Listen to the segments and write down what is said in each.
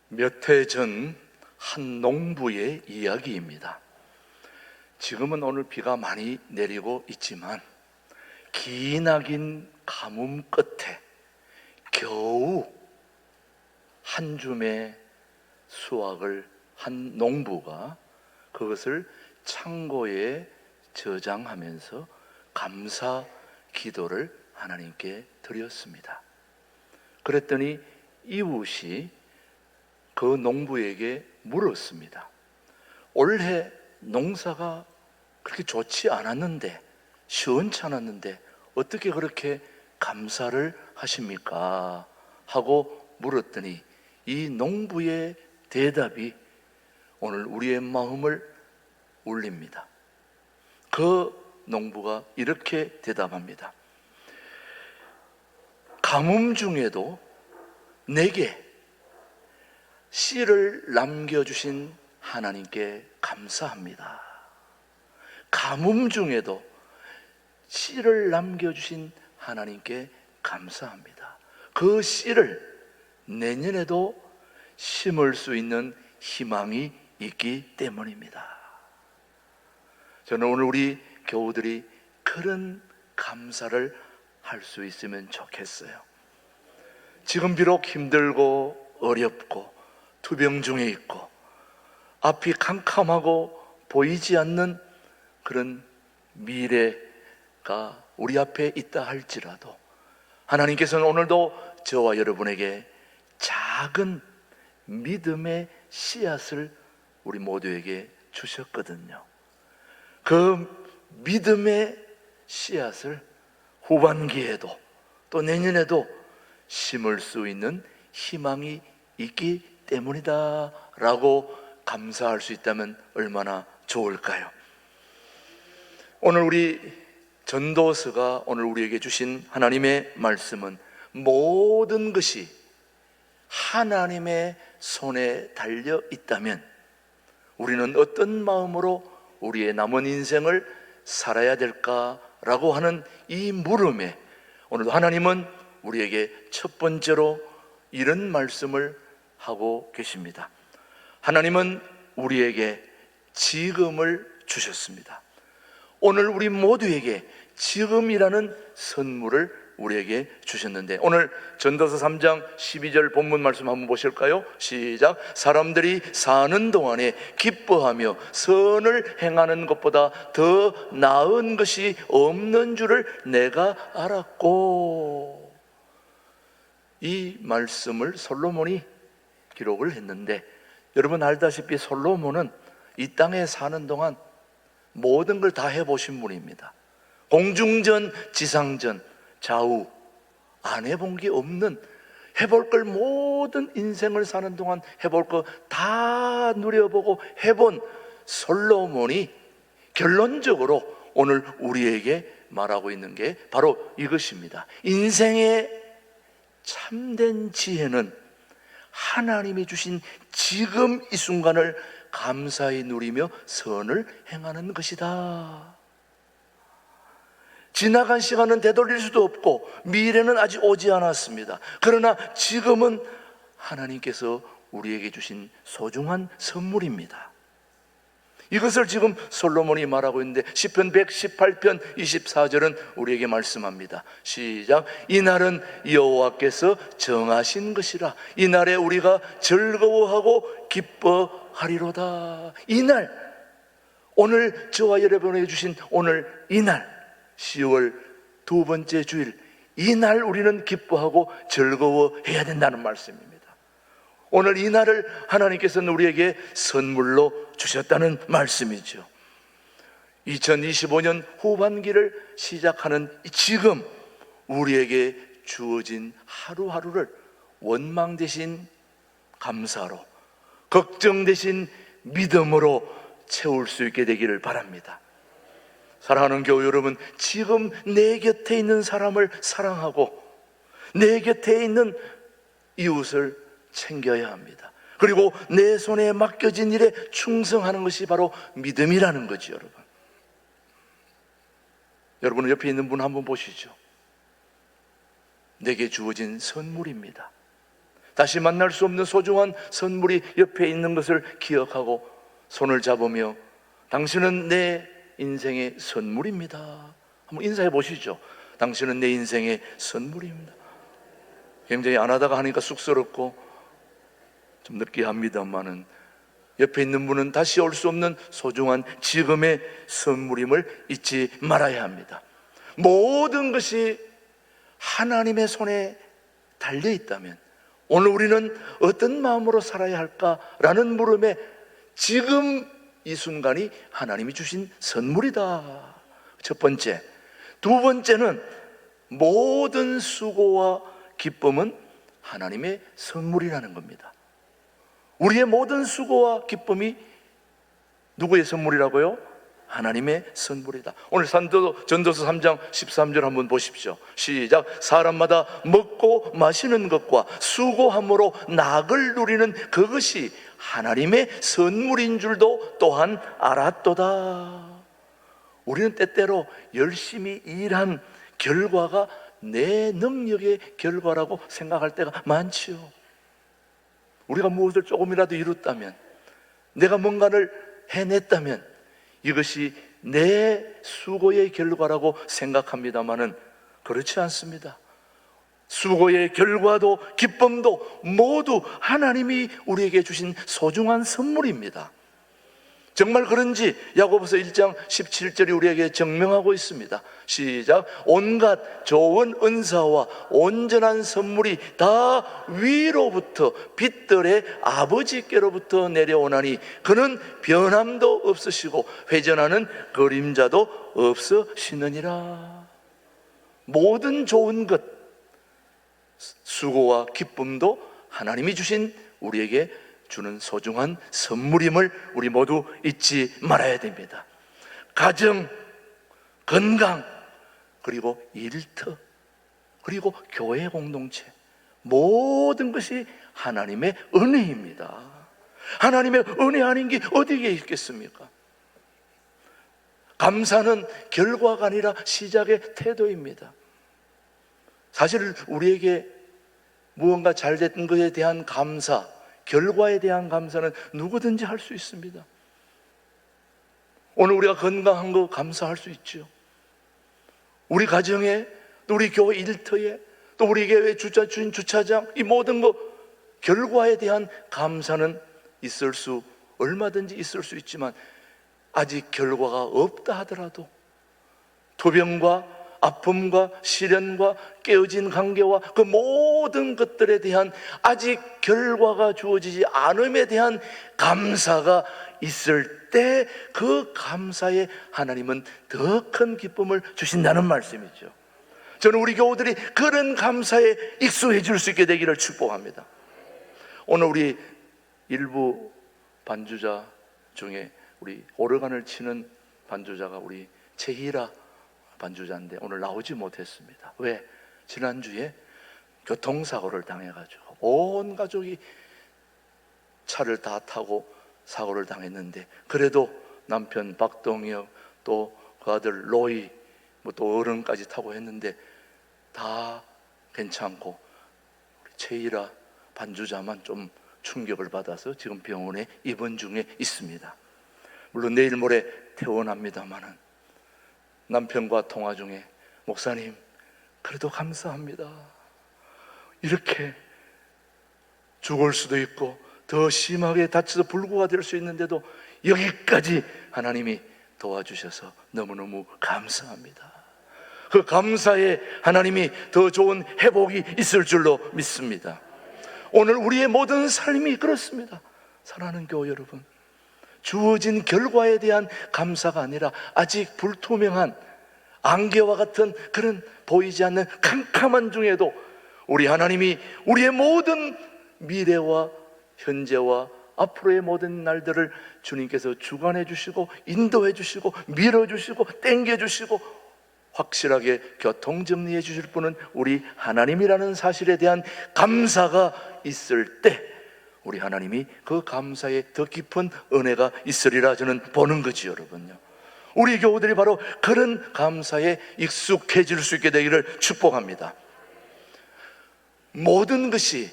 몇 해 전 한 농부의 이야기입니다. 지금은 오늘 비가 많이 내리고 있지만 기나긴 가뭄 끝에 겨우 한 줌의 수확을 한 농부가 그것을 창고에 저장하면서 감사 기도를 하나님께 드렸습니다. 그랬더니 이웃이 그 농부에게 물었습니다. 올해 농사가 그렇게 좋지 않았는데, 시원찮았는데 어떻게 그렇게 감사를 하십니까? 하고 물었더니 이 농부의 대답이 오늘 우리의 마음을 울립니다. 그 농부가 이렇게 대답합니다. 가뭄 중에도 내게 씨를 남겨주신 하나님께 감사합니다. 가뭄 중에도 씨를 남겨주신 하나님께 감사합니다. 그 씨를 내년에도 심을 수 있는 희망이 있기 때문입니다. 저는 오늘 우리 교우들이 그런 감사를 할 수 있으면 좋겠어요. 지금 비록 힘들고 어렵고 투병 중에 있고 앞이 캄캄하고 보이지 않는 그런 미래가 우리 앞에 있다 할지라도 하나님께서는 오늘도 저와 여러분에게 작은 믿음의 씨앗을 우리 모두에게 주셨거든요. 그 믿음의 씨앗을 후반기에도 또 내년에도 심을 수 있는 희망이 있기 때문이다 라고 감사할 수 있다면 얼마나 좋을까요? 오늘 우리 전도서가 오늘 우리에게 주신 하나님의 말씀은 모든 것이 하나님의 손에 달려 있다면 우리는 어떤 마음으로 우리의 남은 인생을 살아야 될까라고 하는 이 물음에 오늘도 하나님은 우리에게 첫 번째로 이런 말씀을 하고 계십니다. 하나님은 우리에게 지금을 주셨습니다. 오늘 우리 모두에게 지금이라는 선물을 우리에게 주셨는데 오늘 전도서 3장 12절 본문 말씀 한번 보실까요? 시작. 사람들이 사는 동안에 기뻐하며 선을 행하는 것보다 더 나은 것이 없는 줄을 내가 알았고. 이 말씀을 솔로몬이 기록을 했는데 여러분 알다시피 솔로몬은 이 땅에 사는 동안 모든 걸 다 해보신 분입니다. 공중전, 지상전, 좌우 안 해본 게 없는, 해볼 걸 모든 인생을 사는 동안 해볼 거 다 누려보고 해본 솔로몬이 결론적으로 오늘 우리에게 말하고 있는 게 바로 이것입니다. 인생의 참된 지혜는 하나님이 주신 지금 이 순간을 감사히 누리며 선을 행하는 것이다. 지나간 시간은 되돌릴 수도 없고 미래는 아직 오지 않았습니다. 그러나 지금은 하나님께서 우리에게 주신 소중한 선물입니다. 이것을 지금 솔로몬이 말하고 있는데 시편 118편 24절은 우리에게 말씀합니다. 시작. 이날은 여호와께서 정하신 것이라 이날에 우리가 즐거워하고 기뻐하리로다. 이날, 오늘 저와 여러분에게 주신 오늘 이날 10월 두 번째 주일, 이날 우리는 기뻐하고 즐거워해야 된다는 말씀입니다. 오늘 이 날을 하나님께서는 우리에게 선물로 주셨다는 말씀이죠. 2025년 후반기를 시작하는 지금 우리에게 주어진 하루하루를 원망 대신 감사로, 걱정 대신 믿음으로 채울 수 있게 되기를 바랍니다. 사랑하는 교우 여러분, 지금 내 곁에 있는 사람을 사랑하고 내 곁에 있는 이웃을 챙겨야 합니다. 그리고 내 손에 맡겨진 일에 충성하는 것이 바로 믿음이라는 거죠. 여러분 옆에 있는 분 한번 보시죠. 내게 주어진 선물입니다. 다시 만날 수 없는 소중한 선물이 옆에 있는 것을 기억하고 손을 잡으며 당신은 내 인생의 선물입니다. 한번 인사해 보시죠. 당신은 내 인생의 선물입니다. 굉장히 안 하다가 하니까 쑥스럽고 좀 느끼합니다만은 옆에 있는 분은 다시 올 수 없는 소중한 지금의 선물임을 잊지 말아야 합니다. 모든 것이 하나님의 손에 달려 있다면 오늘 우리는 어떤 마음으로 살아야 할까라는 물음에 지금 이 순간이 하나님이 주신 선물이다. 첫 번째. 두 번째는 모든 수고와 기쁨은 하나님의 선물이라는 겁니다. 우리의 모든 수고와 기쁨이 누구의 선물이라고요? 하나님의 선물이다. 오늘 전도서 3장 13절 한번 보십시오. 시작. 사람마다 먹고 마시는 것과 수고함으로 낙을 누리는 그것이 하나님의 선물인 줄도 또한 알았도다. 우리는 때때로 열심히 일한 결과가 내 능력의 결과라고 생각할 때가 많지요. 우리가 무엇을 조금이라도 이뤘다면, 내가 뭔가를 해냈다면 이것이 내 수고의 결과라고 생각합니다마는 그렇지 않습니다. 수고의 결과도 기쁨도 모두 하나님이 우리에게 주신 소중한 선물입니다. 정말 그런지 야고보서 1장 17절이 우리에게 증명하고 있습니다. 시작. 온갖 좋은 은사와 온전한 선물이 다 위로부터 빛들의 아버지께로부터 내려오나니 그는 변함도 없으시고 회전하는 그림자도 없으시느니라. 모든 좋은 것, 수고와 기쁨도 하나님이 주신 우리에게 주는 소중한 선물임을 우리 모두 잊지 말아야 됩니다. 가정, 건강, 그리고 일터, 그리고 교회 공동체, 모든 것이 하나님의 은혜입니다. 하나님의 은혜 아닌 게 어디에 있겠습니까? 감사는 결과가 아니라 시작의 태도입니다. 사실 우리에게 무언가 잘 됐던 것에 대한 감사, 결과에 대한 감사는 누구든지 할 수 있습니다. 오늘 우리가 건강한 거 감사할 수 있죠. 우리 가정에, 또 우리 교회 일터에, 또 우리 교회 주차장, 이 모든 거 결과에 대한 감사는 얼마든지 있을 수 있지만 아직 결과가 없다 하더라도 토병과 아픔과 시련과 깨어진 관계와 그 모든 것들에 대한 아직 결과가 주어지지 않음에 대한 감사가 있을 때 그 감사에 하나님은 더 큰 기쁨을 주신다는 말씀이죠. 저는 우리 교우들이 그런 감사에 익숙해질 수 있게 되기를 축복합니다. 오늘 우리 일부 반주자 중에 우리 오르간을 치는 반주자가 우리 최희라 반주자인데 오늘 나오지 못했습니다. 왜? 지난주에 교통사고를 당해가지고 온 가족이 차를 다 타고 사고를 당했는데 그래도 남편 박동혁 또 그 아들 로이 또 어른까지 타고 했는데 다 괜찮고 우리 최일아 반주자만 좀 충격을 받아서 지금 병원에 입원 중에 있습니다. 물론 내일 모레 퇴원합니다마는 남편과 통화 중에 목사님 그래도 감사합니다. 이렇게 죽을 수도 있고 더 심하게 다쳐서 불구가 될 수 있는데도 여기까지 하나님이 도와주셔서 너무너무 감사합니다. 그 감사에 하나님이 더 좋은 회복이 있을 줄로 믿습니다. 오늘 우리의 모든 삶이 그렇습니다. 사랑하는 교회 여러분, 주어진 결과에 대한 감사가 아니라 아직 불투명한 안개와 같은 그런 보이지 않는 캄캄한 중에도 우리 하나님이 우리의 모든 미래와 현재와 앞으로의 모든 날들을 주님께서 주관해 주시고 인도해 주시고 밀어주시고 땡겨 주시고 확실하게 교통정리해 주실 분은 우리 하나님이라는 사실에 대한 감사가 있을 때 우리 하나님이 그 감사에 더 깊은 은혜가 있으리라 저는 보는 거지 여러분요. 우리 교우들이 바로 그런 감사에 익숙해질 수 있게 되기를 축복합니다. 모든 것이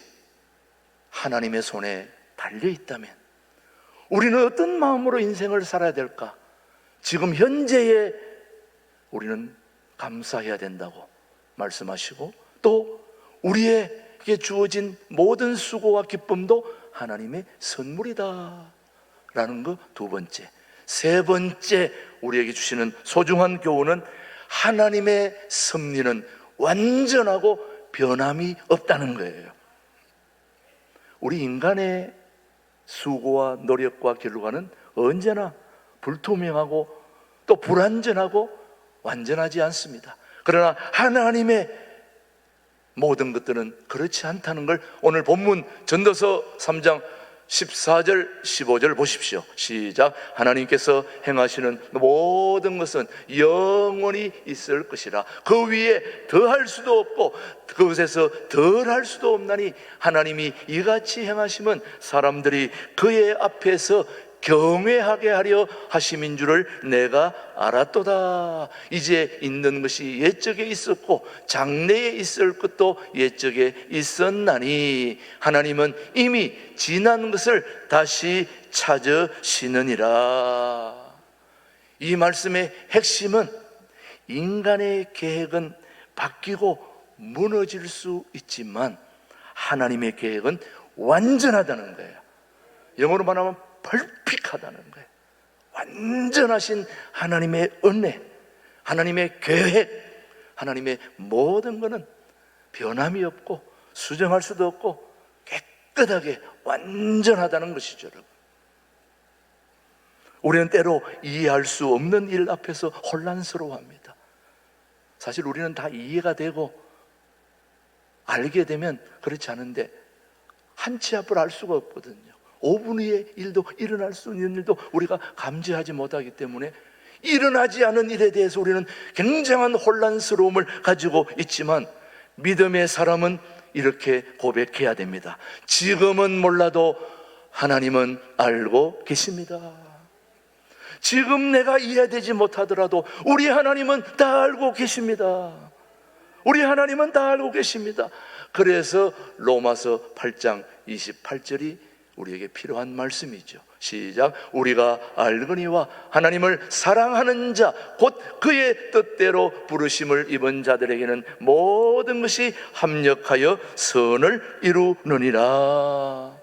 하나님의 손에 달려 있다면 우리는 어떤 마음으로 인생을 살아야 될까? 지금 현재에 우리는 감사해야 된다고 말씀하시고, 또 우리에게 주어진 모든 수고와 기쁨도 하나님의 선물이다 라는 거 두 번째. 세 번째, 우리에게 주시는 소중한 교훈은 하나님의 섭리는 완전하고 변함이 없다는 거예요. 우리 인간의 수고와 노력과 결과는 언제나 불투명하고 또 불완전하고 완전하지 않습니다. 그러나 하나님의 모든 것들은 그렇지 않다는 걸 오늘 본문 전도서 3장 14절 15절 보십시오. 시작. 하나님께서 행하시는 모든 것은 영원히 있을 것이라. 그 위에 더할 수도 없고 그것에서 덜할 수도 없나니 하나님이 이같이 행하심은 사람들이 그의 앞에서 경외하게 하려 하심인 줄을 내가 알았도다. 이제 있는 것이 옛적에 있었고 장래에 있을 것도 옛적에 있었나니 하나님은 이미 지난 것을 다시 찾으시느니라. 이 말씀의 핵심은 인간의 계획은 바뀌고 무너질 수 있지만 하나님의 계획은 완전하다는 거예요. 영어로 말하면 퍼펙트하다는 거예요. 완전하신 하나님의 은혜, 하나님의 계획, 하나님의 모든 것은 변함이 없고 수정할 수도 없고 깨끗하게 완전하다는 것이죠. 여러분, 우리는 때로 이해할 수 없는 일 앞에서 혼란스러워합니다. 사실 우리는 다 이해가 되고 알게 되면 그렇지 않은데 한 치 앞을 알 수가 없거든요. 5분 후의 일도 일어날 수 있는 일도 우리가 감지하지 못하기 때문에 일어나지 않은 일에 대해서 우리는 굉장한 혼란스러움을 가지고 있지만 믿음의 사람은 이렇게 고백해야 됩니다. 지금은 몰라도 하나님은 알고 계십니다. 지금 내가 이해되지 못하더라도 우리 하나님은 다 알고 계십니다. 우리 하나님은 다 알고 계십니다. 그래서 로마서 8장 28절이 우리에게 필요한 말씀이죠. 시작. 우리가 알거니와 하나님을 사랑하는 자 곧 그의 뜻대로 부르심을 입은 자들에게는 모든 것이 합력하여 선을 이루느니라.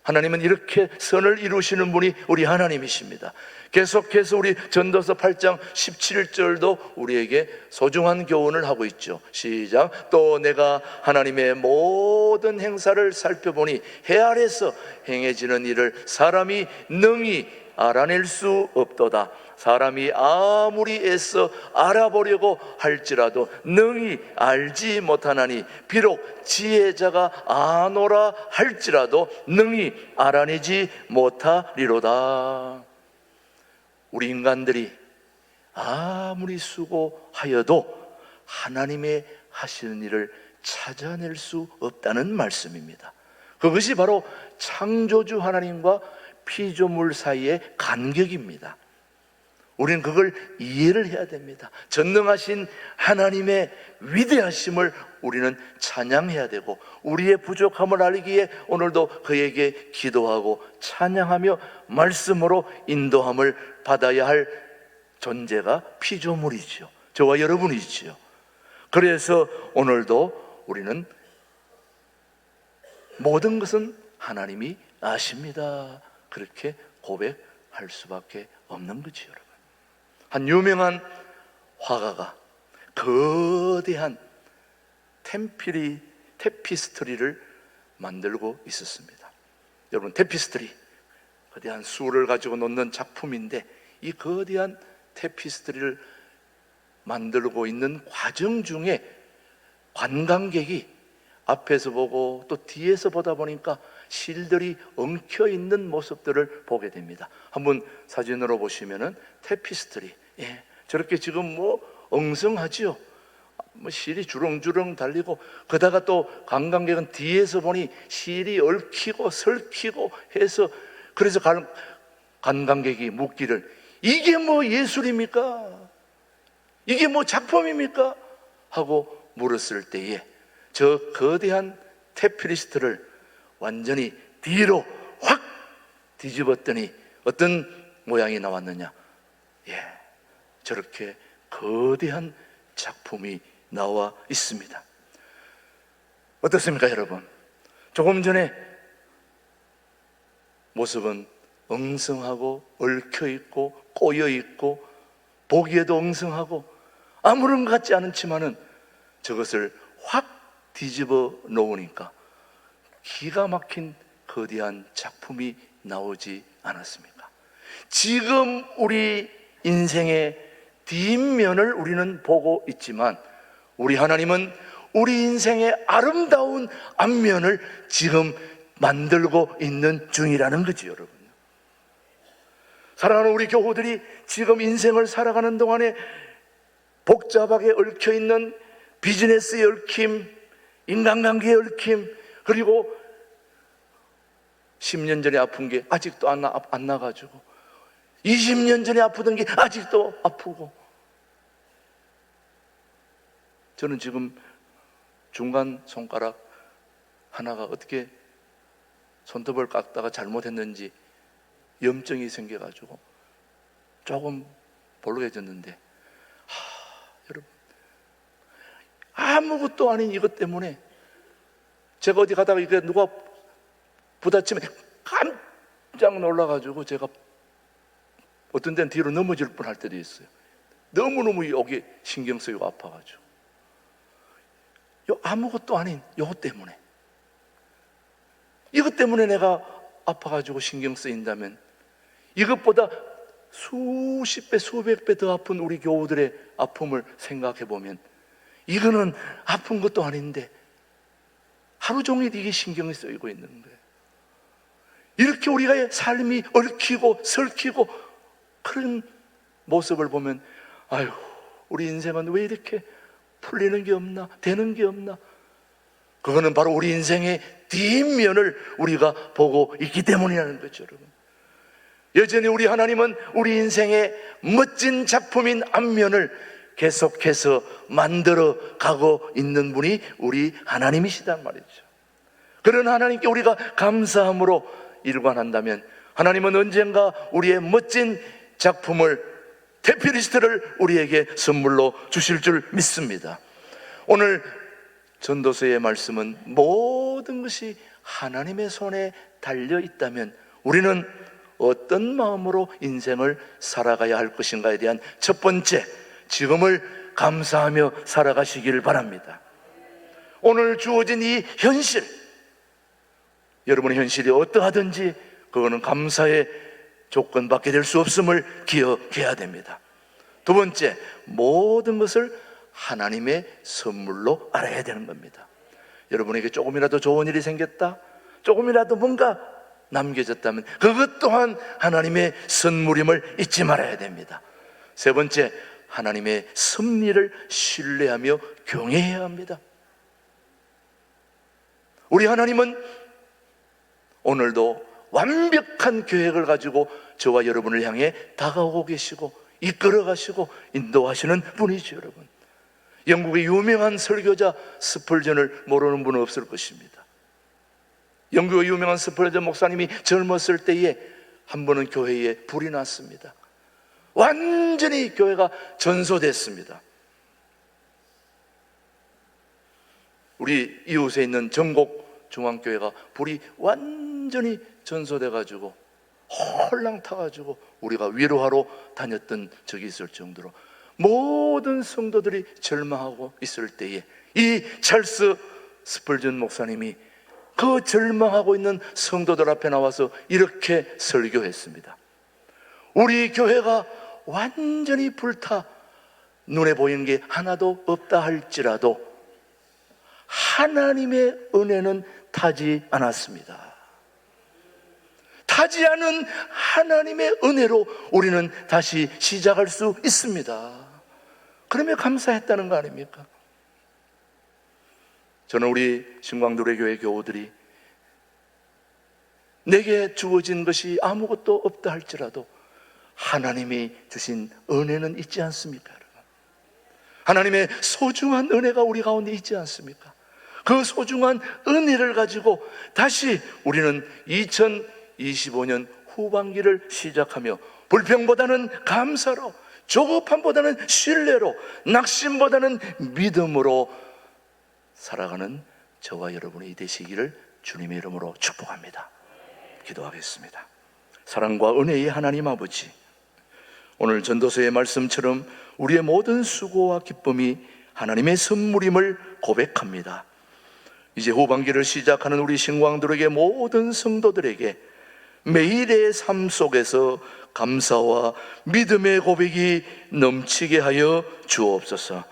하나님은 이렇게 선을 이루시는 분이 우리 하나님이십니다. 계속해서 우리 전도서 8장 17절도 우리에게 소중한 교훈을 하고 있죠. 시작. 또 내가 하나님의 모든 행사를 살펴보니 해 아래서 행해지는 일을 사람이 능히 알아낼 수 없도다. 사람이 아무리 애써 알아보려고 할지라도 능히 알지 못하나니 비록 지혜자가 아노라 할지라도 능히 알아내지 못하리로다. 우리 인간들이 아무리 수고하여도 하나님의 하시는 일을 찾아낼 수 없다는 말씀입니다. 그것이 바로 창조주 하나님과 피조물 사이의 간격입니다. 우리는 그걸 이해를 해야 됩니다. 전능하신 하나님의 위대하심을 우리는 찬양해야 되고 우리의 부족함을 알기에 오늘도 그에게 기도하고 찬양하며 말씀으로 인도함을 받아야 할 존재가 피조물이죠. 저와 여러분이지요. 그래서 오늘도 우리는 모든 것은 하나님이 아십니다. 그렇게 고백할 수밖에 없는 거지요, 여러분. 한 유명한 화가가 거대한 테피스트리를 만들고 있었습니다. 여러분, 테피스트리, 거대한 수를 가지고 놓는 작품인데 이 거대한 테피스트리를 만들고 있는 과정 중에 관광객이 앞에서 보고 또 뒤에서 보다 보니까 실들이 엉켜있는 모습들을 보게 됩니다. 한번 사진으로 보시면은 테피스트리, 저렇게 지금 엉성하지요. 실이 주렁주렁 달리고, 그다가 또 관광객은 뒤에서 보니 실이 얽히고 설키고 해서, 그래서 관광객이 묻기를 이게 예술입니까? 이게 작품입니까? 하고 물었을 때에 저 거대한 테피스트를 완전히 뒤로 확 뒤집었더니 어떤 모양이 나왔느냐? 저렇게 거대한 작품이 나와 있습니다. 어떻습니까, 여러분? 조금 전에 모습은 엉성하고 얽혀있고 꼬여있고 보기에도 엉성하고 아무런 것 같지 않지만은 저것을 확 뒤집어 놓으니까 기가 막힌 거대한 작품이 나오지 않았습니까? 지금 우리 인생의 뒷면을 우리는 보고 있지만 우리 하나님은 우리 인생의 아름다운 앞면을 지금 만들고 있는 중이라는 거죠, 여러분. 사랑하는 우리 교우들이 지금 인생을 살아가는 동안에 복잡하게 얽혀있는 비즈니스의 얽힘, 인간관계의 얽힘, 그리고 10년 전에 아픈 게 아직도 안 나가지고 20년 전에 아프던 게 아직도 아프고, 저는 지금 중간 손가락 하나가 어떻게 손톱을 깎다가 잘못했는지 염증이 생겨가지고 조금 볼록해졌는데, 여러분, 아무것도 아닌 이것 때문에 제가 어디 가다가 이게 누가 부딪히면 깜짝 놀라가지고 제가 어떤 데는 뒤로 넘어질 뻔할 때도 있어요. 너무너무 여기 신경 쓰이고 아파가지고. 아무것도 아닌 이것 때문에, 이것 때문에 내가 아파가지고 신경 쓰인다면 이것보다 수십 배 수백 배 더 아픈 우리 교우들의 아픔을 생각해 보면 이거는 아픈 것도 아닌데 하루 종일 이게 신경이 쓰이고 있는 거예요. 이렇게 우리가 삶이 얽히고 설키고 그런 모습을 보면, 아유, 우리 인생은 왜 이렇게 풀리는 게 없나, 되는 게 없나? 그거는 바로 우리 인생의 뒷면을 우리가 보고 있기 때문이라는 거죠, 여러분. 여전히 우리 하나님은 우리 인생의 멋진 작품인 앞면을 계속해서 만들어 가고 있는 분이 우리 하나님이시단 말이죠. 그런 하나님께 우리가 감사함으로 일관한다면 하나님은 언젠가 우리의 멋진 작품을, 테피리스트를 우리에게 선물로 주실 줄 믿습니다. 오늘 전도서의 말씀은 모든 것이 하나님의 손에 달려 있다면 우리는 어떤 마음으로 인생을 살아가야 할 것인가에 대한 첫 번째, 지금을 감사하며 살아가시길 바랍니다. 오늘 주어진 이 현실, 여러분의 현실이 어떠하든지 그거는 감사의 조건밖에 될 수 없음을 기억해야 됩니다. 두 번째, 모든 것을 하나님의 선물로 알아야 되는 겁니다. 여러분에게 조금이라도 좋은 일이 생겼다, 조금이라도 뭔가 남겨졌다면 그것 또한 하나님의 선물임을 잊지 말아야 됩니다. 세 번째, 하나님의 섭리를 신뢰하며 경외해야 합니다. 우리 하나님은 오늘도 완벽한 계획을 가지고 저와 여러분을 향해 다가오고 계시고 이끌어 가시고 인도하시는 분이죠, 여러분. 영국의 유명한 설교자 스펄전을 모르는 분은 없을 것입니다. 영국의 유명한 스펄전 목사님이 젊었을 때에 한 번은 교회에 불이 났습니다. 완전히 교회가 전소됐습니다. 우리 이웃에 있는 전곡 중앙교회가 불이 완전히 전소돼가지고 홀랑 타가지고 우리가 위로하러 다녔던 적이 있을 정도로 모든 성도들이 절망하고 있을 때에 이 찰스 스펄전 목사님이 그 절망하고 있는 성도들 앞에 나와서 이렇게 설교했습니다. 우리 교회가 완전히 불타 눈에 보이는 게 하나도 없다 할지라도 하나님의 은혜는 타지 않았습니다. 타지 않은 하나님의 은혜로 우리는 다시 시작할 수 있습니다. 그러면 감사했다는 거 아닙니까? 저는 우리 신광도래 교회 교우들이 내게 주어진 것이 아무것도 없다 할지라도 하나님이 주신 은혜는 있지 않습니까, 여러분? 하나님의 소중한 은혜가 우리 가운데 있지 않습니까? 그 소중한 은혜를 가지고 다시 우리는 2025년 후반기를 시작하며 불평보다는 감사로, 조급함보다는 신뢰로, 낙심보다는 믿음으로 살아가는 저와 여러분이 되시기를 주님의 이름으로 축복합니다. 기도하겠습니다. 사랑과 은혜의 하나님 아버지, 오늘 전도서의 말씀처럼 우리의 모든 수고와 기쁨이 하나님의 선물임을 고백합니다. 이제 후반기를 시작하는 우리 신광들에게, 모든 성도들에게 매일의 삶 속에서 감사와 믿음의 고백이 넘치게 하여 주옵소서.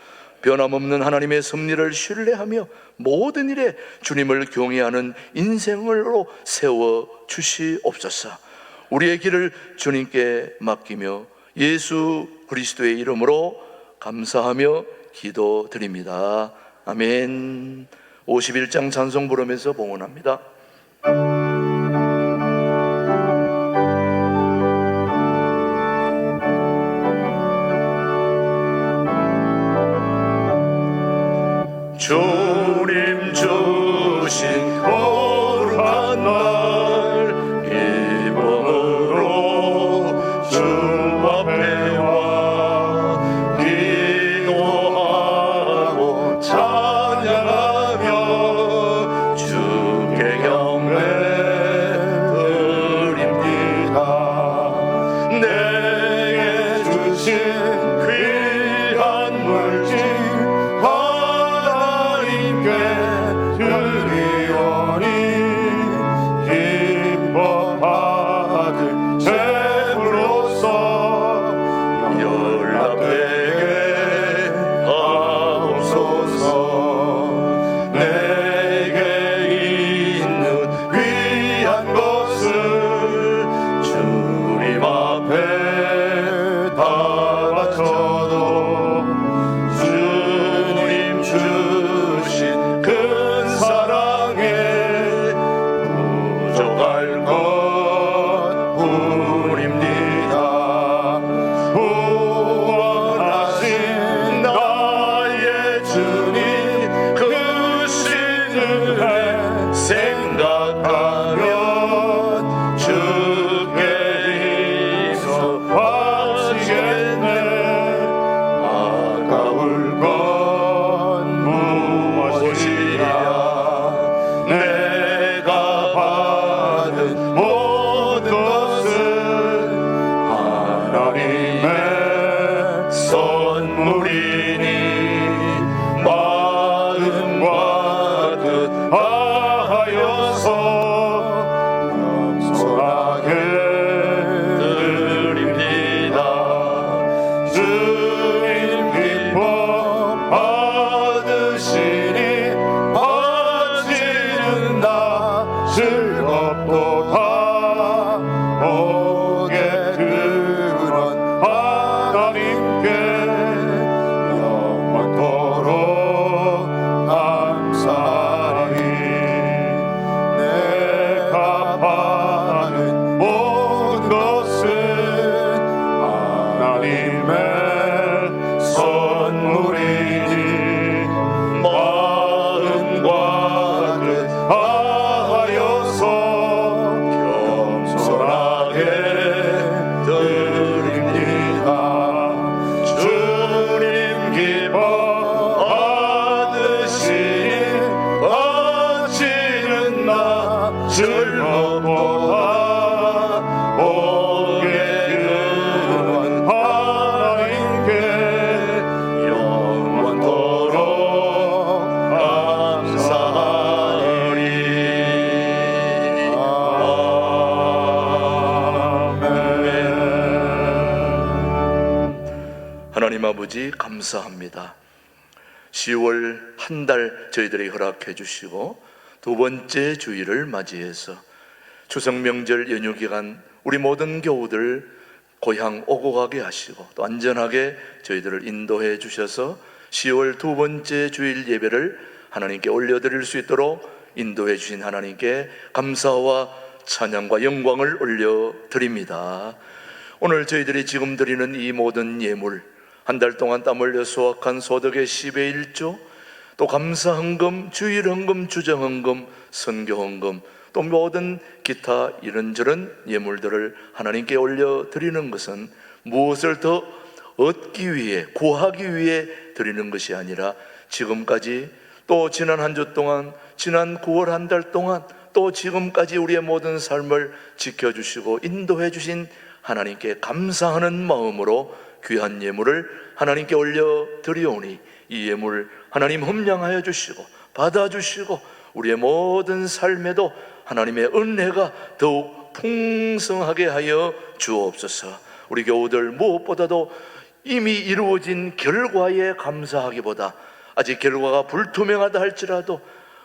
변함없는 하나님의 섭리를 신뢰하며 모든 일에 주님을 경외하는 인생으로 세워 주시옵소서. 우리의 길을 주님께 맡기며 예수 그리스도의 이름으로 감사하며 기도드립니다. 아멘. 51장 찬송 부르면서 봉헌합니다. 주님 주신 거룩한 날 기쁨으로 주 앞에 와 기도하고 찬양하며 주께 경배 드립니다. 내게 주신 귀한 물질 하나님 아버지 감사합니다. 10월 한 달 저희들에게 허락해 주시고 두 번째 주일을 맞이해서 추석 명절 연휴 기간 우리 모든 교우들 고향 오고 가게 하시고 또 안전하게 저희들을 인도해 주셔서 10월 두 번째 주일 예배를 하나님께 올려드릴 수 있도록 인도해 주신 하나님께 감사와 찬양과 영광을 올려드립니다. 오늘 저희들이 지금 드리는 이 모든 예물, 한 달 동안 땀 흘려 수확한 소득의 10의 1조, 또 감사헌금, 주일헌금, 주정헌금, 선교헌금, 또 모든 기타 이런저런 예물들을 하나님께 올려드리는 것은 무엇을 더 얻기 위해, 구하기 위해 드리는 것이 아니라 지금까지, 또 지난 한 주 동안, 지난 9월 한 달 동안, 또 지금까지 우리의 모든 삶을 지켜주시고 인도해 주신 하나님께 감사하는 마음으로 귀한 예물을 하나님께 올려드리오니 이 예물 하나님 흠량하여 주시고 받아주시고 우리의 모든 삶에도 하나님의 은혜가 더욱 풍성하게 하여 주옵소서. 우리 교우들 무엇보다도 이미 이루어진 결과에 감사하기보다 아직 결과가 불투명하다 할지라도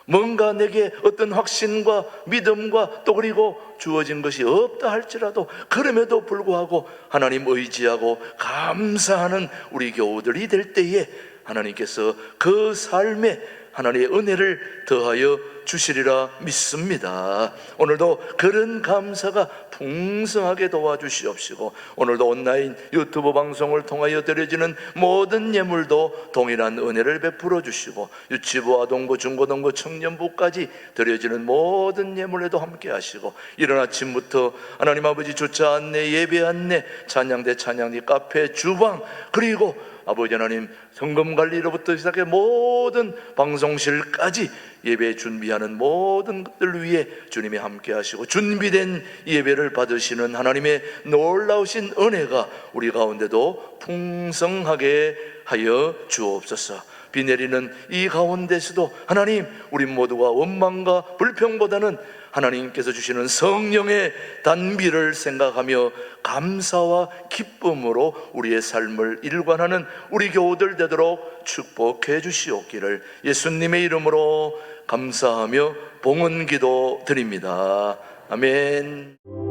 뭔가 내게 어떤 확신과 믿음과 또 그리고 주어진 것이 없다 할지라도 그럼에도 불구하고 하나님 의지하고 감사하는 우리 교우들이 될 때에 하나님께서 그 삶에 하나님의 은혜를 더하여 주시리라 믿습니다. 오늘도 그런 감사가 풍성하게 도와주시옵시고 오늘도 온라인 유튜브 방송을 통하여 드려지는 모든 예물도 동일한 은혜를 베풀어 주시고 유치부, 아동부, 중고등부, 청년부까지 드려지는 모든 예물에도 함께 하시고 이른 아침부터 하나님 아버지 주차 안내, 예배 안내, 찬양대, 찬양대, 카페, 주방, 그리고 아버지 하나님 성금 관리로부터 시작해 모든 방송실까지 예배 준비하는 모든 것들 위해 주님이 함께 하시고 준비된 예배를 받으시는 하나님의 놀라우신 은혜가 우리 가운데도 풍성하게 하여 주옵소서. 비 내리는 이 가운데서도 하나님, 우리 모두가 원망과 불평보다는 하나님께서 주시는 성령의 단비를 생각하며 감사와 기쁨으로 우리의 삶을 일관하는 우리 교우들 되도록 축복해 주시옵기를 예수님의 이름으로 감사하며 봉헌 기도 드립니다. 아멘.